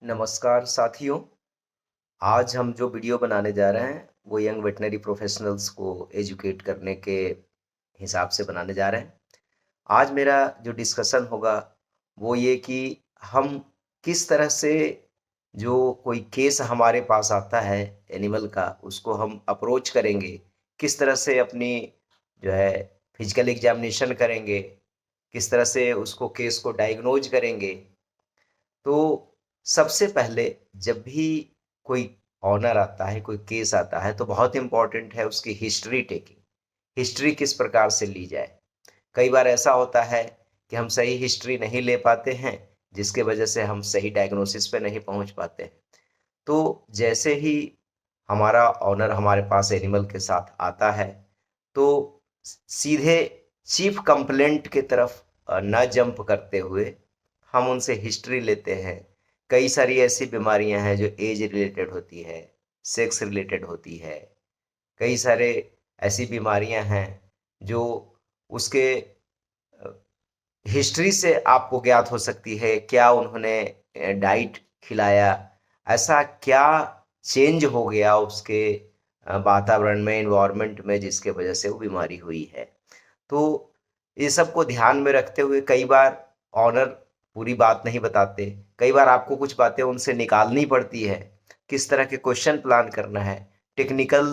नमस्कार साथियों। आज हम जो वीडियो बनाने जा रहे हैं वो यंग वेटनरी प्रोफेशनल्स को एजुकेट करने के हिसाब से बनाने जा रहे हैं। आज मेरा जो डिस्कशन होगा वो ये कि हम किस तरह से जो कोई केस हमारे पास आता है एनिमल का उसको हम अप्रोच करेंगे, किस तरह से अपनी जो है फिजिकल एग्जामिनेशन करेंगे, किस तरह से उसको केस को डायग्नोज करेंगे। तो सबसे पहले जब भी कोई ऑनर आता है, कोई केस आता है तो बहुत इम्पोर्टेंट है उसकी हिस्ट्री टेकिंग। हिस्ट्री किस प्रकार से ली जाए। कई बार ऐसा होता है कि हम सही हिस्ट्री नहीं ले पाते हैं, जिसके वजह से हम सही डायग्नोसिस पे नहीं पहुंच पाते हैं। तो जैसे ही हमारा ऑनर हमारे पास एनिमल के साथ आता है, तो सीधे चीफ कंप्लेंट की तरफ ना जंप करते हुए हम उनसे हिस्ट्री लेते हैं। कई सारी ऐसी बीमारियां हैं जो एज रिलेटेड होती है, सेक्स रिलेटेड होती है। कई सारे ऐसी बीमारियां हैं जो उसके हिस्ट्री से आपको ज्ञात हो सकती है। क्या उन्होंने डाइट खिलाया, ऐसा क्या चेंज हो गया उसके वातावरण में, एनवायरनमेंट में, जिसके वजह से वो बीमारी हुई है। तो ये सब को ध्यान में रखते हुए कई बार ऑनर पूरी बात नहीं बताते। कई बार आपको कुछ बातें उनसे निकालनी पड़ती है। किस तरह के क्वेश्चन प्लान करना है, टेक्निकल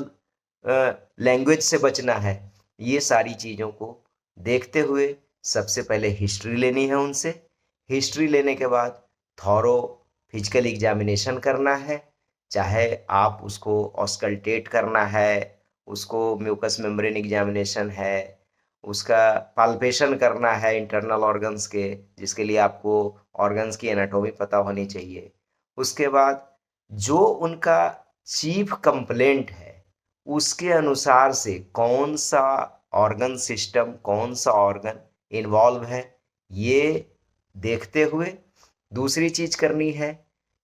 लैंग्वेज से बचना है। ये सारी चीज़ों को देखते हुए सबसे पहले हिस्ट्री लेनी है उनसे। हिस्ट्री लेने के बाद थॉरो फिजिकल एग्जामिनेशन करना है। चाहे आप उसको ऑस्कल्टेट करना है, उसको म्यूकस मेम्ब्रेन एग्जामिनेशन है, उसका पाल्पेशन करना है इंटरनल ऑर्गन्स के, जिसके लिए आपको ऑर्गन्स की एनाटॉमी पता होनी चाहिए। उसके बाद जो उनका चीफ कंप्लेंट है उसके अनुसार से कौन सा ऑर्गन सिस्टम, कौन सा ऑर्गन इन्वॉल्व है, ये देखते हुए दूसरी चीज करनी है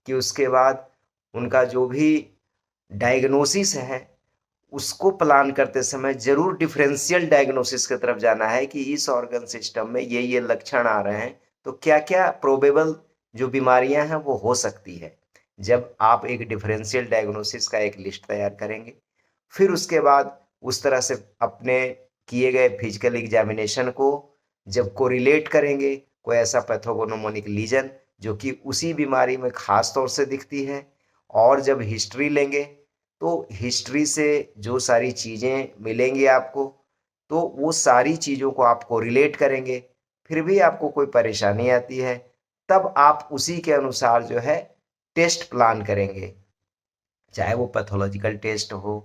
कि उसके बाद उनका जो भी डायग्नोसिस है उसको प्लान करते समय जरूर डिफरेंशियल डायग्नोसिस की तरफ जाना है कि इस ऑर्गन सिस्टम में ये लक्षण आ रहे हैं, तो क्या क्या प्रोबेबल जो बीमारियां हैं वो हो सकती है। जब आप एक डिफरेंशियल डायग्नोसिस का एक लिस्ट तैयार करेंगे, फिर उसके बाद उस तरह से अपने किए गए फिजिकल एग्जामिनेशन को जब कोरिलेट करेंगे, कोई ऐसा पैथोगोनोमोनिक लीजन जो कि उसी बीमारी में खास तौर से दिखती है, और जब हिस्ट्री लेंगे तो हिस्ट्री से जो सारी चीज़ें मिलेंगी आपको, तो वो सारी चीज़ों को आप कोरिलेट करेंगे। फिर भी आपको कोई परेशानी आती है, तब आप उसी के अनुसार जो है टेस्ट प्लान करेंगे। चाहे वो पैथोलॉजिकल टेस्ट हो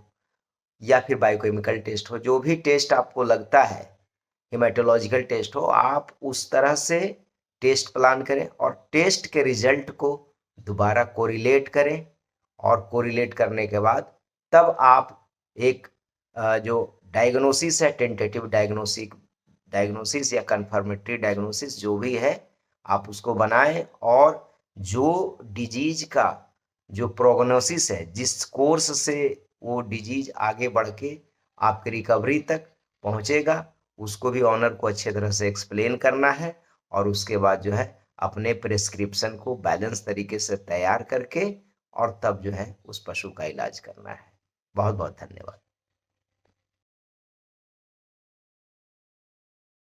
या फिर बायोकेमिकल टेस्ट हो, जो भी टेस्ट आपको लगता है, हेमाटोलॉजिकल टेस्ट हो, आप उस तरह से टेस्ट प्लान करें और टेस्ट के रिजल्ट को दोबारा कोरिलेट करें। और कोरिलेट करने के बाद तब आप एक जो डायग्नोसिस है, टेंटेटिव डायग्नोसिस या कंफर्मेटरी डायग्नोसिस जो भी है, आप उसको बनाएं। और जो डिजीज का जो प्रोग्नोसिस है, जिस कोर्स से वो डिजीज आगे बढ़ के आपकी रिकवरी तक पहुंचेगा, उसको भी ऑनर को अच्छे तरह से एक्सप्लेन करना है। और उसके बाद जो है अपने प्रिस्क्रिप्शन को बैलेंस तरीके से तैयार करके और तब जो है उस पशु का इलाज करना है। बहुत बहुत धन्यवाद।